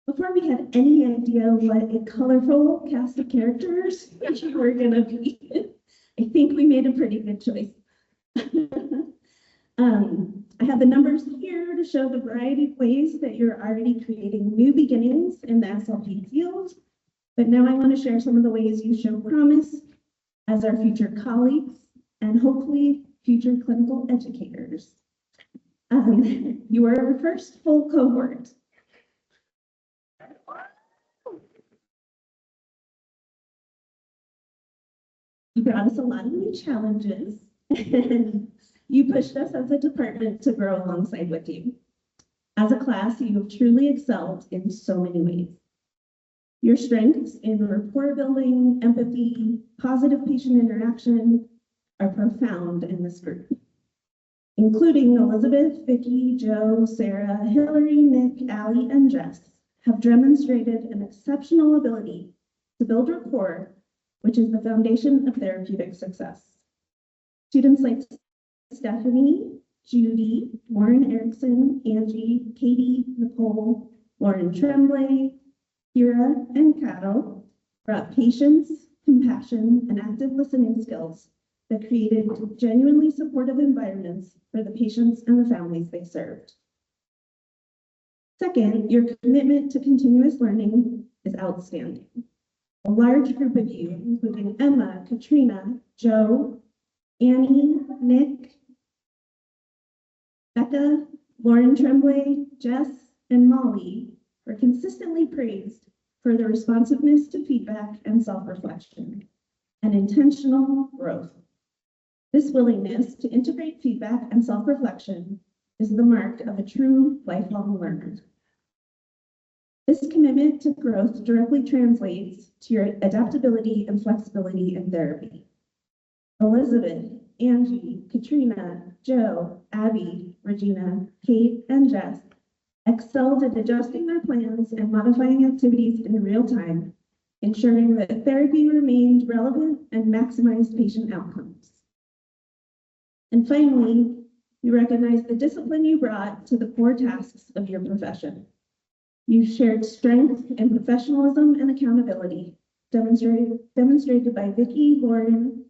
before we had any idea what a colorful cast of characters you were going to be. I think we made a pretty good choice. I have the numbers here to show the variety of ways that you're already creating new beginnings in the SLP field. But now I want to share some of the ways you show promise as our future colleagues and hopefully future clinical educators. You are our first full cohort. You brought us a lot of new challenges. You pushed us as a department to grow alongside with you. As a class, you have truly excelled in so many ways. Your strengths in rapport building, empathy, positive patient interaction are profound in this group, including Elizabeth, Vicki, Joe, Sarah, Hillary, Nick, Allie, and Jess have demonstrated an exceptional ability to build rapport, which is the foundation of therapeutic success. Students like Stephanie, Judy, Lauren Erickson, Angie, Katie, Nicole, Lauren Tremblay, Kira, and Kato brought patience, compassion, and active listening skills that created genuinely supportive environments for the patients and the families they served. Second, your commitment to continuous learning is outstanding. A large group of you, including Emma, Katrina, Joe, Annie, Nick, Becca, Lauren Tremblay, Jess, and Molly, were consistently praised for their responsiveness to feedback and self-reflection and intentional growth. This willingness to integrate feedback and self-reflection is the mark of a true lifelong learner. This commitment to growth directly translates to your adaptability and flexibility in therapy. Elizabeth, Angie, Katrina, Joe, Abby, Regina, Kate, and Jess excelled at adjusting their plans and modifying activities in real time, ensuring that therapy remained relevant and maximized patient outcomes. And finally, we recognize the discipline you brought to the core tasks of your profession. You shared strength and professionalism and accountability, demonstrated by Vicki, Lauren,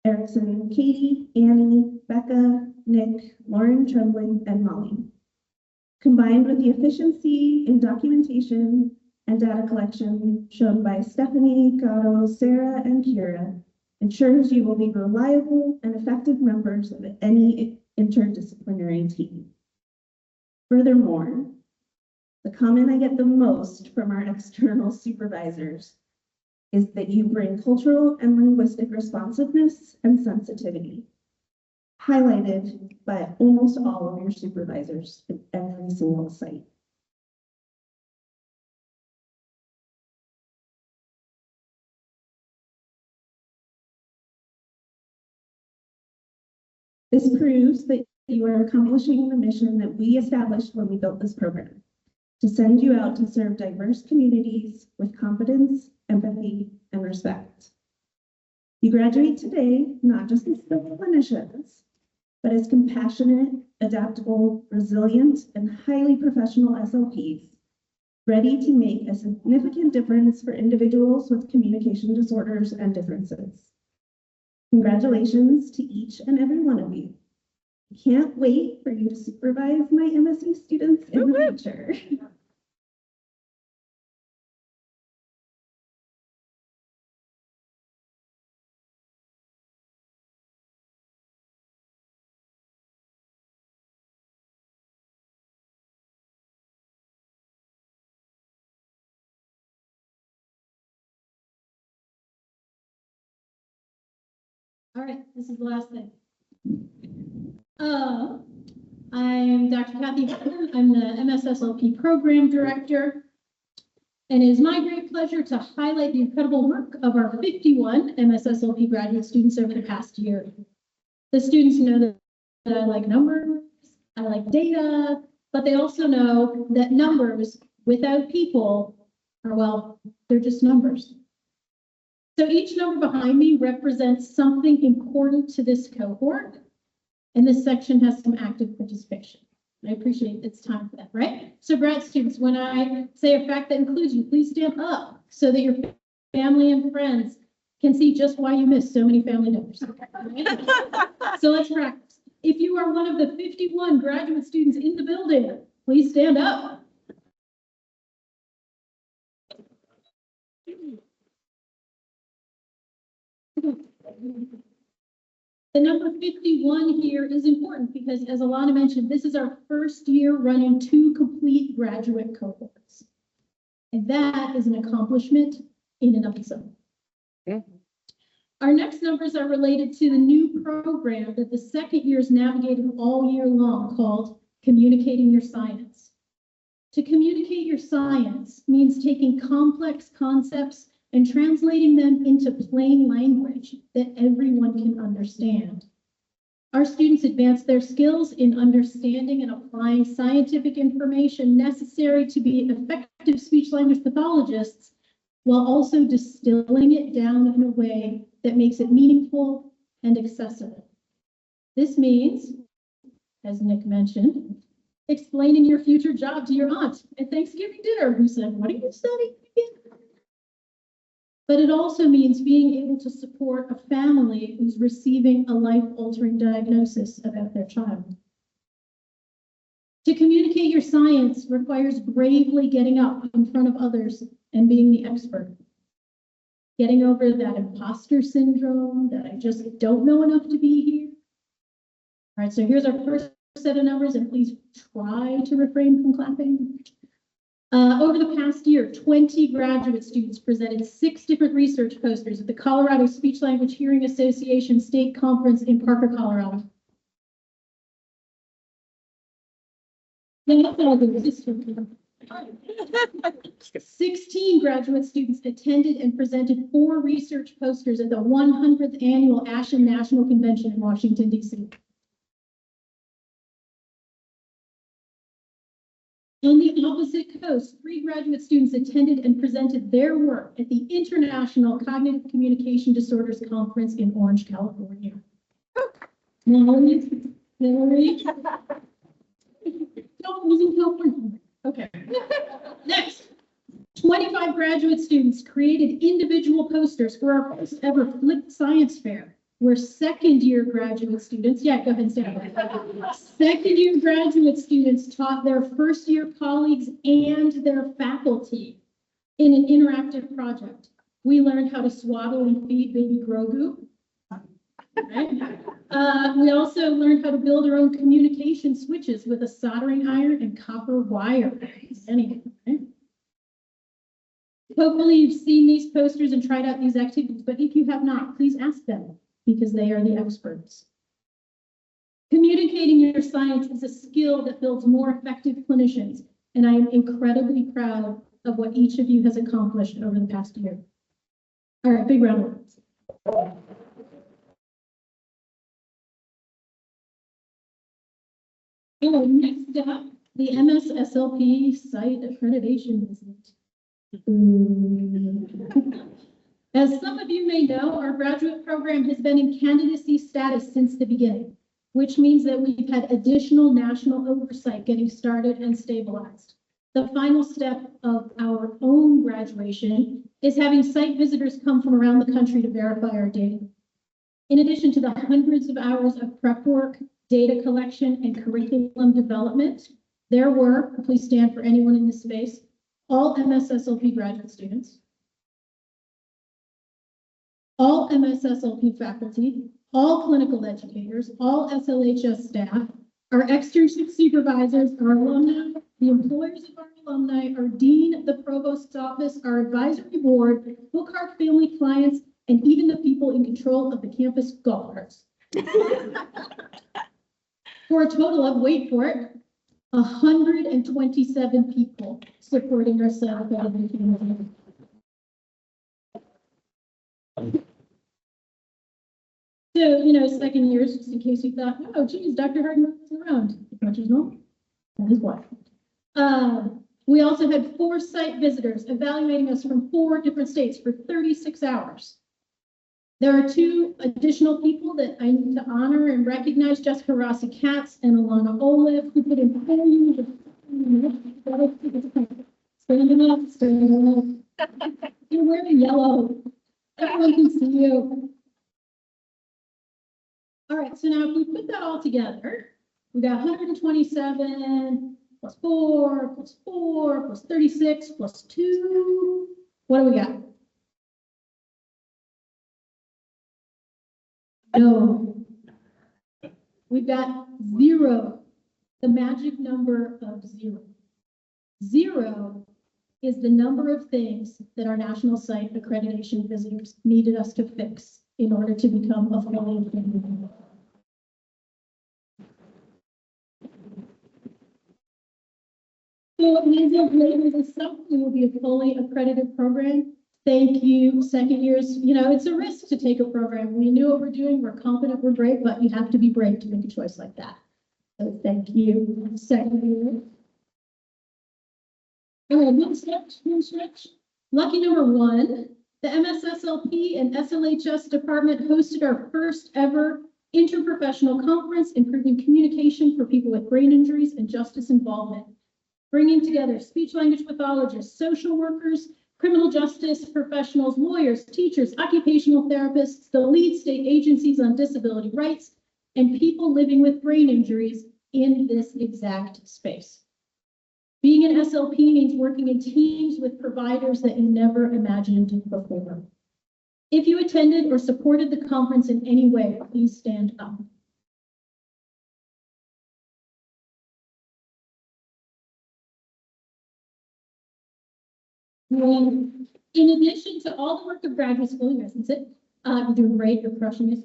Erickson, Katie, Annie, Becca, Nick, Lauren Trembling, and Molly. Combined with the efficiency in documentation and data collection shown by Stephanie, Gato, Sarah, and Kira, ensures you will be reliable and effective members of any interdisciplinary team. Furthermore, the comment I get the most from our external supervisors is that you bring cultural and linguistic responsiveness and sensitivity, highlighted by almost all of your supervisors at every single site. This proves that you are accomplishing the mission that we established when we built this program, to send you out to serve diverse communities with competence, empathy, and respect. You graduate today, not just as clinicians, but as compassionate, adaptable, resilient, and highly professional SLPs, ready to make a significant difference for individuals with communication disorders and differences. Congratulations to each and every one of you. I can't wait for you to supervise my MSc students in the future. All right, this is the last thing. I'm Dr. Catherine Curran. I'm the MS SLP Program Director. And it is my great pleasure to highlight the incredible work of our 51 MS SLP graduate students over the past year. The students know that I like numbers, I like data, but they also know that numbers without people are, well, they're just numbers. So each number behind me represents something important to this cohort, and this section has some active participation. I appreciate it's time for that, right? So grad students, when I say a fact that includes you, please stand up so that your family and friends can see just why you missed so many family members. So let's practice. If you are one of the 51 graduate students in the building, please stand up. The number 51 here is important because, as Alana mentioned, this is our first year running 2 complete graduate cohorts. And that is an accomplishment in and of itself. Yeah. Our next numbers are related to the new program that the second year is navigating all year long called Communicating Your Science. To communicate your science means taking complex concepts and translating them into plain language that everyone can understand. Our students advance their skills in understanding and applying scientific information necessary to be effective speech-language pathologists, while also distilling it down in a way that makes it meaningful and accessible. This means, as Nick mentioned, explaining your future job to your aunt at Thanksgiving dinner who said, "What are you studying again?" But it also means being able to support a family who's receiving a life-altering diagnosis about their child. To communicate your science requires bravely getting up in front of others and being the expert. Getting over that imposter syndrome, that I just don't know enough to be here. All right, so here's our first set of numbers, and please try to refrain from clapping. Over the past year, 20 graduate students presented 6 different research posters at the Colorado Speech Language Hearing Association State Conference in Parker, Colorado. Now, 16 graduate students attended and presented 4 research posters at the 100th Annual Ashen National Convention in Washington, D.C. On the opposite coast, 3 graduate students attended and presented their work at the International Cognitive Communication Disorders Conference in Orange, California. Molly, Hillary. No, it was in California. Okay. Next, 25 graduate students created individual posters for our first ever flipped science fair, where second-year graduate students, go ahead and stand up. Second-year graduate students taught their first-year colleagues and their faculty in an interactive project. We learned how to swaddle and feed baby Grogu. Right? We also learned how to build our own communication switches with a soldering iron and copper wire. Anyway, right? Hopefully you've seen these posters and tried out these activities, but if you have not, please ask them, because they are the experts. Communicating your science is a skill that builds more effective clinicians, and I am incredibly proud of what each of you has accomplished over the past year. All right, big round of applause. Oh, next up, the MS SLP site accreditation visit. As some of you may know, our graduate program has been in candidacy status since the beginning, which means that we've had additional national oversight getting started and stabilized. The final step of our own graduation is having site visitors come from around the country to verify our data. In addition to the hundreds of hours of prep work, data collection, and curriculum development, there were, please stand for anyone in this space, all MS SLP graduate students, all MS SLP faculty, all clinical educators, all SLHS staff, our externship supervisors, our alumni, the employers of our alumni, our dean, the provost's office, our advisory board, book our family clients, and even the people in control of the campus golf carts. For a total of, wait for it, 127 people supporting our self-evaluation. So, second years, just in case you thought, oh, geez, Dr. Hardman was around. Much as no, that is why. We also had 4 site visitors evaluating us from 4 different states for 36 hours. There are 2 additional people that I need to honor and recognize, Jessica Rossi Katz and Alana Olive, who put in 4 years of standing up, standing up. You're wearing yellow. Everyone can see you. All right, so now if we put that all together, we got 127 plus 4 plus 4 plus 36 plus 2. What do we got? No. We've got 0, the magic number of 0. 0 is the number of things that our national site accreditation visitors needed us to fix in order to become a fully accredited. So as of later this summer, we will be a fully accredited program. Thank you, second years. You know, it's a risk to take a program. We knew what we're doing. We're confident we're great, but you have to be brave to make a choice like that. So thank you, second year. All right, one stretch. Lucky number 1, the MS SLP and SLHS department hosted our first ever interprofessional conference, improving communication for people with brain injuries and justice involvement, bringing together speech language pathologists, social workers, criminal justice professionals, lawyers, teachers, occupational therapists, the lead state agencies on disability rights, and people living with brain injuries in this exact space. Being an SLP means working in teams with providers that you never imagined before. If you attended or supported the conference in any way, please stand up. In addition to all the work of graduate school, you guys can sit, you're doing great, you're crushing it.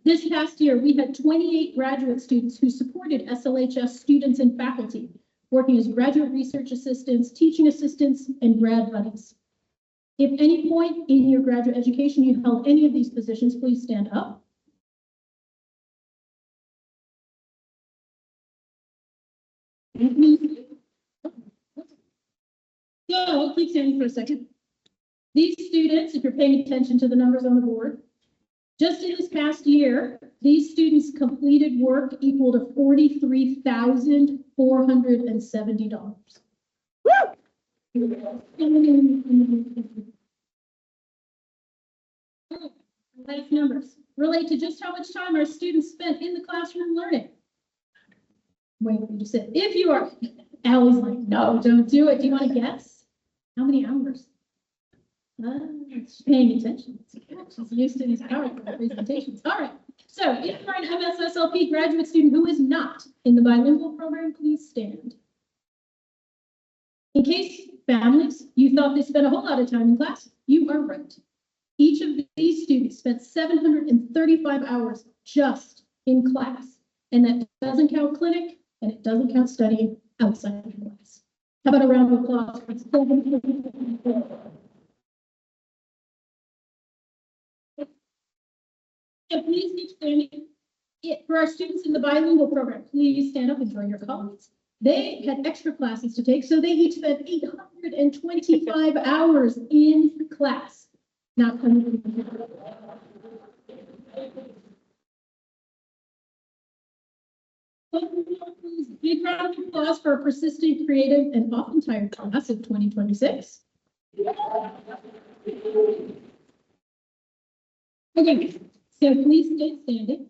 This past year, we had 28 graduate students who supported SLHS students and faculty, working as graduate research assistants, teaching assistants, and grad buddies. If any point in your graduate education you held any of these positions, please stand up. So keep standing for a second. These students, if you're paying attention to the numbers on the board, just in this past year, these students completed work equal to $43,470. Last numbers relate to just how much time our students spent in the classroom learning. Wait for you to sit. If you are, Allie's like, no, don't do it. Do you want to guess? How many hours? She's paying attention. She's used to these PowerPoint presentations. All right. So if you're an MS SLP graduate student who is not in the bilingual program, please stand. In case families, you thought they spent a whole lot of time in class, you are right. Each of these students spent 735 hours just in class, and that doesn't count clinic, and it doesn't count studying outside of class. How about a round of applause for 735? So please keep standing. For our students in the bilingual program, please stand up and join your colleagues. They had extra classes to take, so they each spent 825 hours in class. Not coming. Big round of applause for a persistent, creative, and often tired class of 2026. Okay, so please stay standing.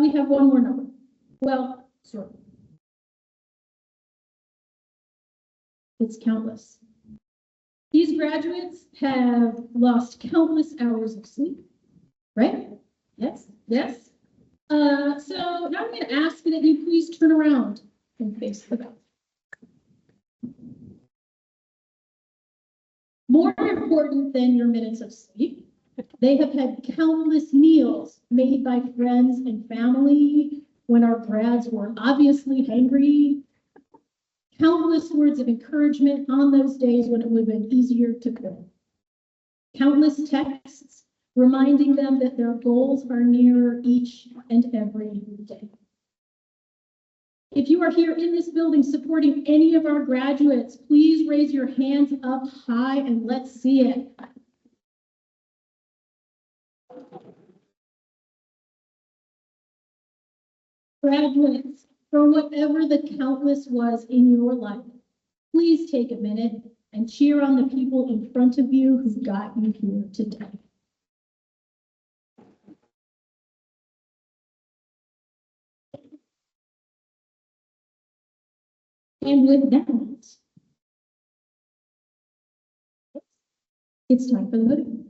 We have one more number. Well, sort of. It's countless. These graduates have lost countless hours of sleep, right? Yes, yes. So now I'm going to ask that you please turn around and face the back. More important than your minutes of sleep, they have had countless meals made by friends and family when our grads were obviously hungry. Countless words of encouragement on those days when it would have been easier to cook. Countless texts reminding them that their goals are nearer each and every day. If you are here in this building supporting any of our graduates, please raise your hands up high and let's see it. Graduates, for whatever the countless was in your life, please take a minute and cheer on the people in front of you who got you here today. And with that, it's time for the voting.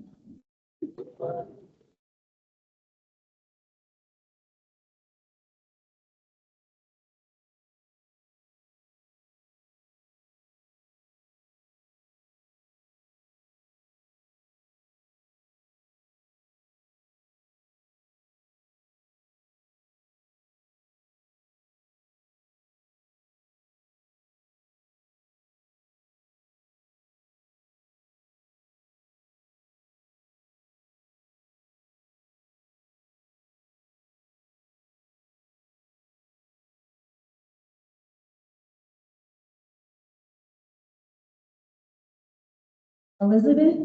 Elizabeth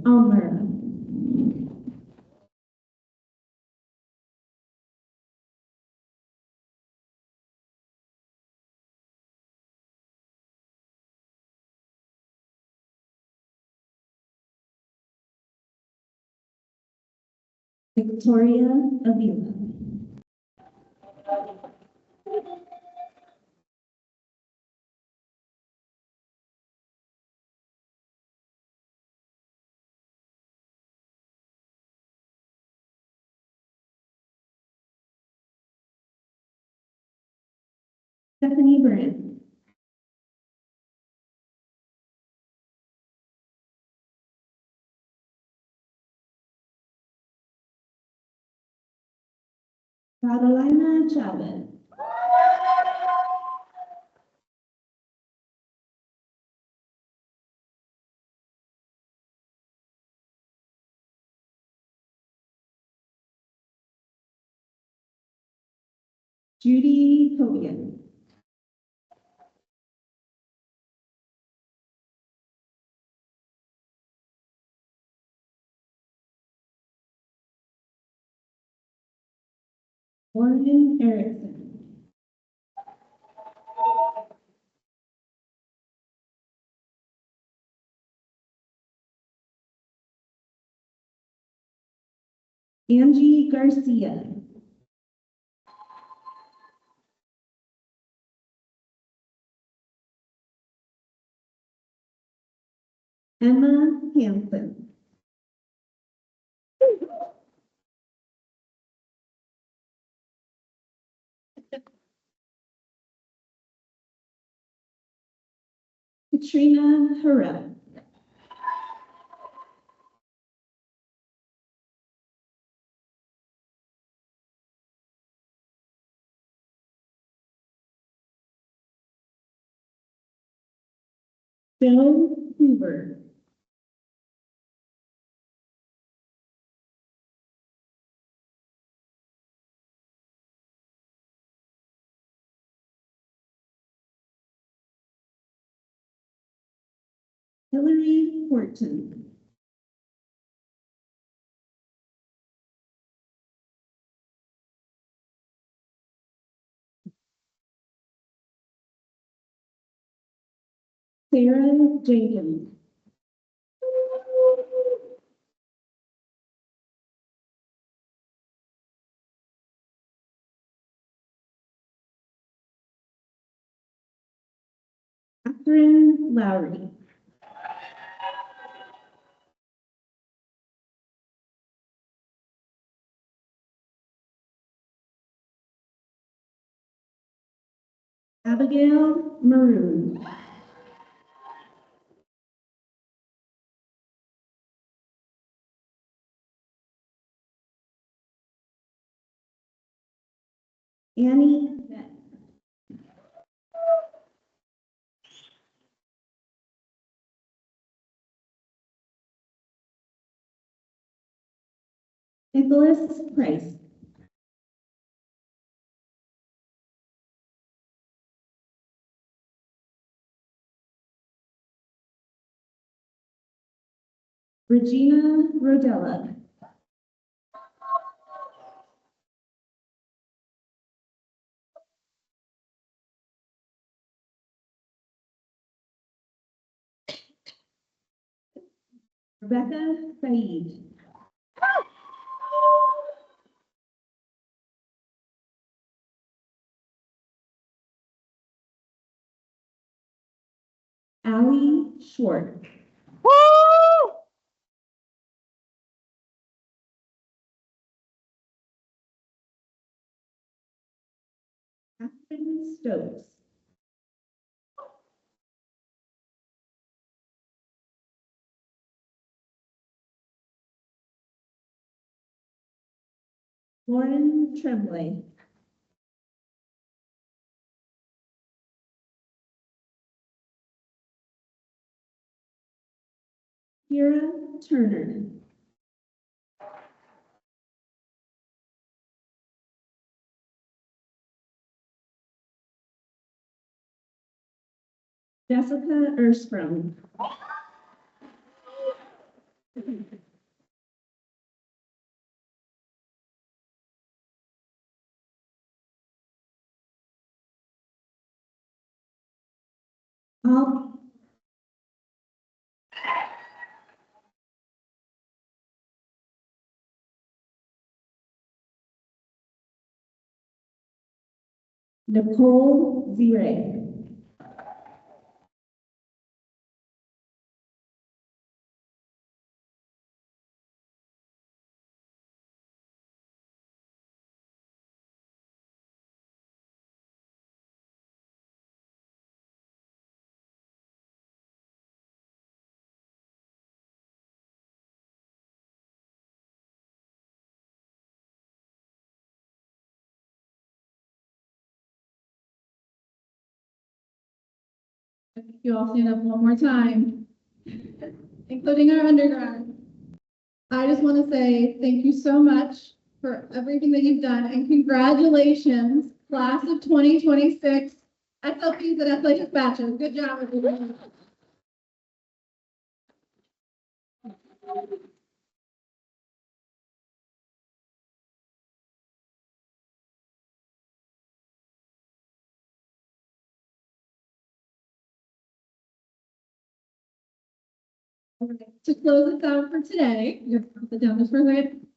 Almera. Victoria Avila. Stephanie Brand. Carolina Chavez. Judy Cobian. Morgan Erickson. Angie Garcia. Emma Hansen. Katrina Harrell. Joe Hoover. Hillary Horton. Sarah Jenkins. Catherine Lowry. Abigail Maroon. Annie Beck. Nicholas Price. Regina Rodella. Rebecca Saeed. Allie Schwartz. Catherine Stokes. Lauren Tremblay. Kira Turner. Jessica Erstrom. All Nicole Zire. You all stand up one more time, including our undergrad. I just want to say thank you so much for everything that you've done and congratulations, class of 2026, SLPs and SLHS batches. Good job, everyone. To close us out for today, you're gonna sit down just for a second.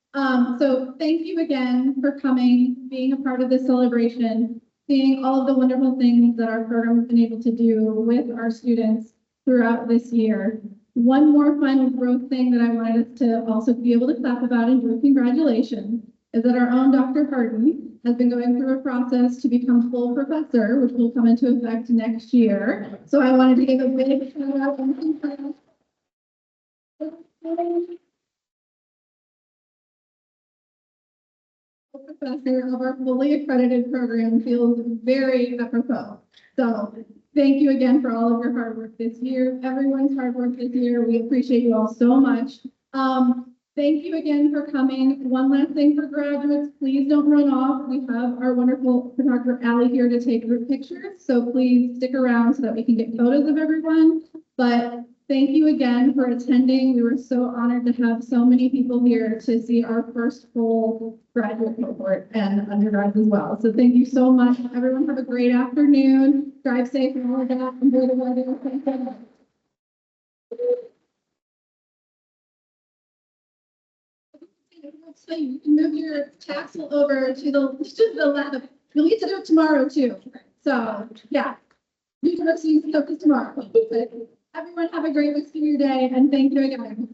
So thank you again for coming, being a part of this celebration, seeing all of the wonderful things that our program has been able to do with our students throughout this year. One more final growth thing that I wanted us to also be able to clap about and do a congratulations is that our own Dr. Harden has been going through a process to become full professor, which will come into effect next year. So I wanted to give a big shout out and congratulations. Professor of our fully accredited program feels very apropos. So thank you again for all of your hard work this year, everyone's hard work this year. We appreciate you all so much. Thank you again for coming. One last thing for graduates, please don't run off. We have our wonderful photographer Allie here to take group pictures. So please stick around so that we can get photos of everyone. But thank you again for attending. We were so honored to have so many people here to see our first full graduate cohort and undergrads as well. So thank you so much. Everyone have a great afternoon. Drive safe and all of that. Enjoy the weather. Thank you. So you can move your tassel over to the left. You'll need to do it tomorrow too. So yeah, you can see stuff tomorrow. But everyone have a great rest of your day and thank you again.